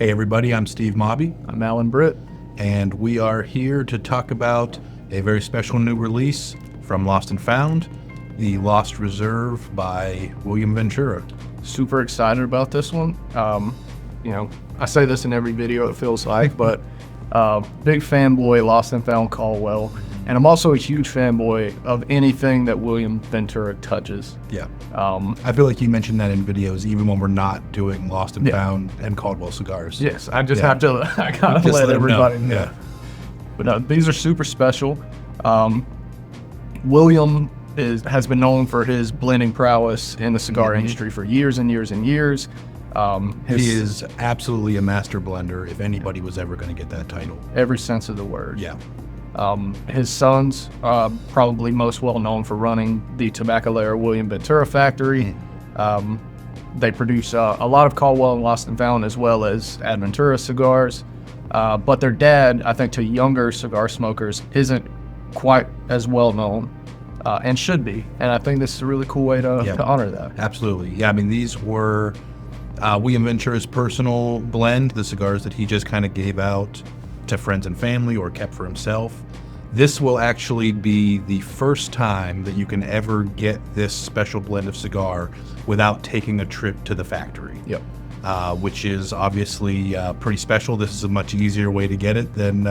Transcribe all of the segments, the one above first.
Hey everybody, I'm Steve Mawby. I'm Alan Britt. And we are here to talk about a very special new release from Lost and Found, The Lost Reserve by William Ventura. Super excited about this one. I say this in every video, it feels like, but big fanboy Lost and Found Caldwell. And I'm also a huge fanboy of anything that William Ventura touches. Yeah. I feel like you mentioned that in videos, even when we're not doing Lost and Found and Caldwell cigars. Yes, I just have to, I gotta let everybody know. Yeah. But these are super special. William has been known for his blending prowess in the cigar industry for years and years and years. He is absolutely a master blender if anybody was ever going to get that title. Every sense of the word. Yeah. His sons, probably most well known for running the Tabacalera William Ventura factory. They produce a lot of Caldwell and Lost and Found as well as Adventura cigars. But their dad, I think to younger cigar smokers, isn't quite as well known and should be. And I think this is a really cool way to honor that. Absolutely. Yeah, I mean, these were William Ventura's personal blend, the cigars that he just kind of gave out to friends and family or kept for himself. This will actually be the first time that you can ever get this special blend of cigar without taking a trip to the factory. Yep. Which is obviously pretty special. This is a much easier way to get it than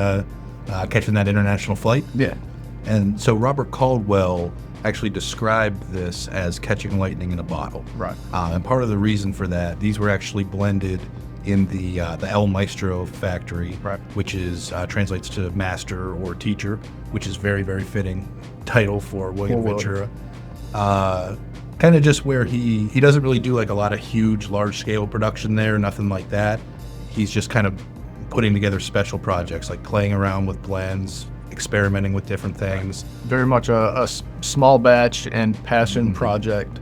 catching that international flight. Yeah. And so Robert Caldwell actually described this as catching lightning in a bottle. Right. And part of the reason for that, these were actually blended in the El Maestro factory, right, which is translates to master or teacher, which is very, very fitting title for William Ventura. Kind of just where he doesn't really do like a lot of huge, large-scale production there, nothing like that. He's just kind of putting together special projects, like playing around with blends, experimenting with different things. Very much a small batch and passion project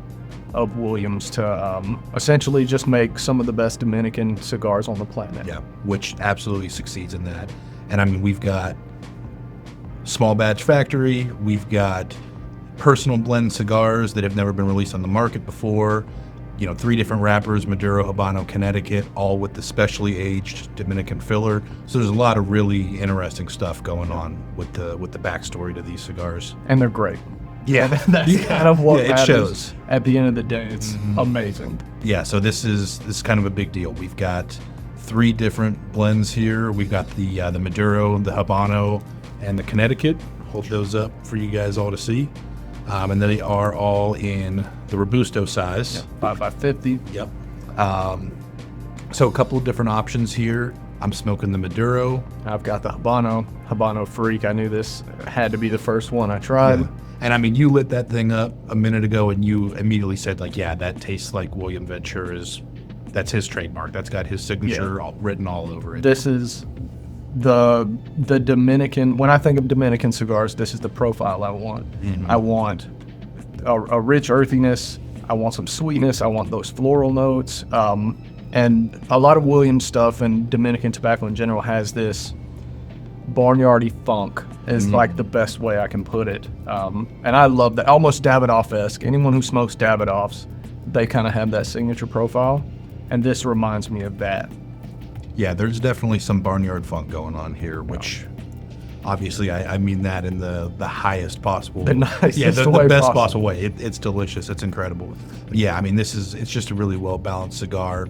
of Williams to essentially just make some of the best Dominican cigars on the planet. Yeah, which absolutely succeeds in that. And I mean, we've got small batch factory, we've got personal blend cigars that have never been released on the market before, 3 different wrappers, Maduro, Habano, Connecticut, all with the specially aged Dominican filler. So there's a lot of really interesting stuff going on with the backstory to these cigars. And they're great. Yeah, that's kind of what it shows. At the end of the day, it's amazing. Yeah, so this is kind of a big deal. We've got 3 different blends here. We've got the Maduro, the Habano, and the Connecticut. Hold those up for you guys all to see. And they are all in the Robusto size. 5x50. Yep. So a couple of different options here. I'm smoking the Maduro. I've got the Habano Freak. I knew this had to be the first one I tried. Yeah. And I mean, you lit that thing up a minute ago and you immediately said like, yeah, that tastes like William Ventura's, that's his trademark. That's got his signature written all over it. This is the Dominican, when I think of Dominican cigars, this is the profile I want. I want a rich earthiness. I want some sweetness. I want those floral notes. And a lot of Williams stuff and Dominican tobacco in general has this barnyardy funk is like the best way I can put it. And I love that, almost Davidoff-esque. Anyone who smokes Davidoffs, they kind of have that signature profile. And this reminds me of that. Yeah, there's definitely some barnyard funk going on here, which obviously I mean that in the highest possible the nicest the way best possible way. It's delicious. It's incredible. But yeah, I mean, it's just a really well-balanced cigar.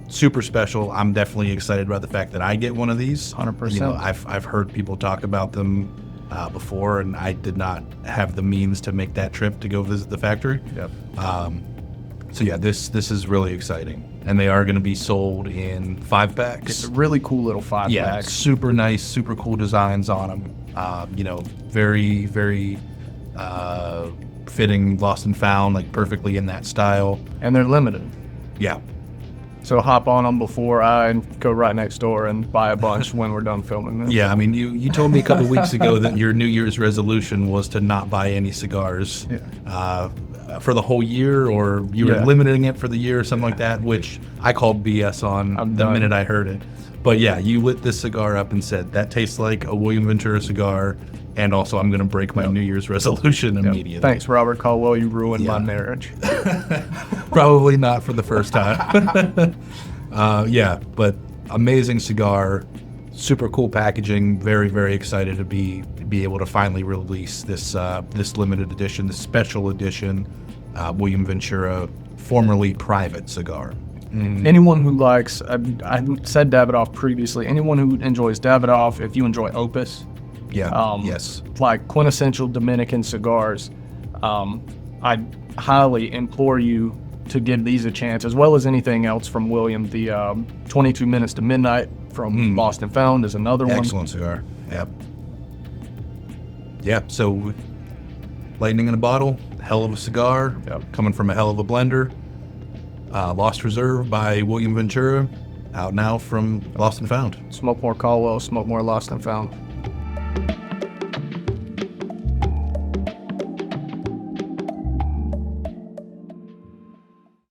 Super special. I'm definitely excited about the fact that I get one of these. 100%. I've heard people talk about them before, and I did not have the means to make that trip to go visit the factory. Yep. So yeah, this is really exciting, and they are going to be sold in 5-packs. It's a really cool little 5-pack. Yeah, super nice, super cool designs on them. Very, very fitting Lost and Found, like perfectly in that style. And they're limited. Yeah. So hop on them before I go right next door and buy a bunch when we're done filming this. Yeah, I mean, you told me a couple weeks ago that your New Year's resolution was to not buy any cigars for the whole year, or you were limiting it for the year or something like that, which I called BS on the minute I heard it. But yeah, you lit this cigar up and said, that tastes like a William Ventura cigar, and also I'm going to break my New Year's resolution immediately. Thanks, Robert Caldwell. You ruined my marriage. Probably not for the first time. Yeah, but amazing cigar, super cool packaging. Very, very excited to be able to finally release this this limited edition, this special edition, William Ventura, formerly private cigar. Anyone who likes, I said Davidoff previously, anyone who enjoys Davidoff, if you enjoy Opus, Yeah. Yes. like quintessential Dominican cigars, I highly implore you to give these a chance, as well as anything else from William. The 22 Minutes to Midnight from Lost and Found is another one. Excellent cigar. Yep. Yeah. So, lightning in a bottle, hell of a cigar, coming from a hell of a blender. Lost Reserve by William Ventura, out now from Lost and Found. Smoke more Caldwell, smoke more Lost and Found.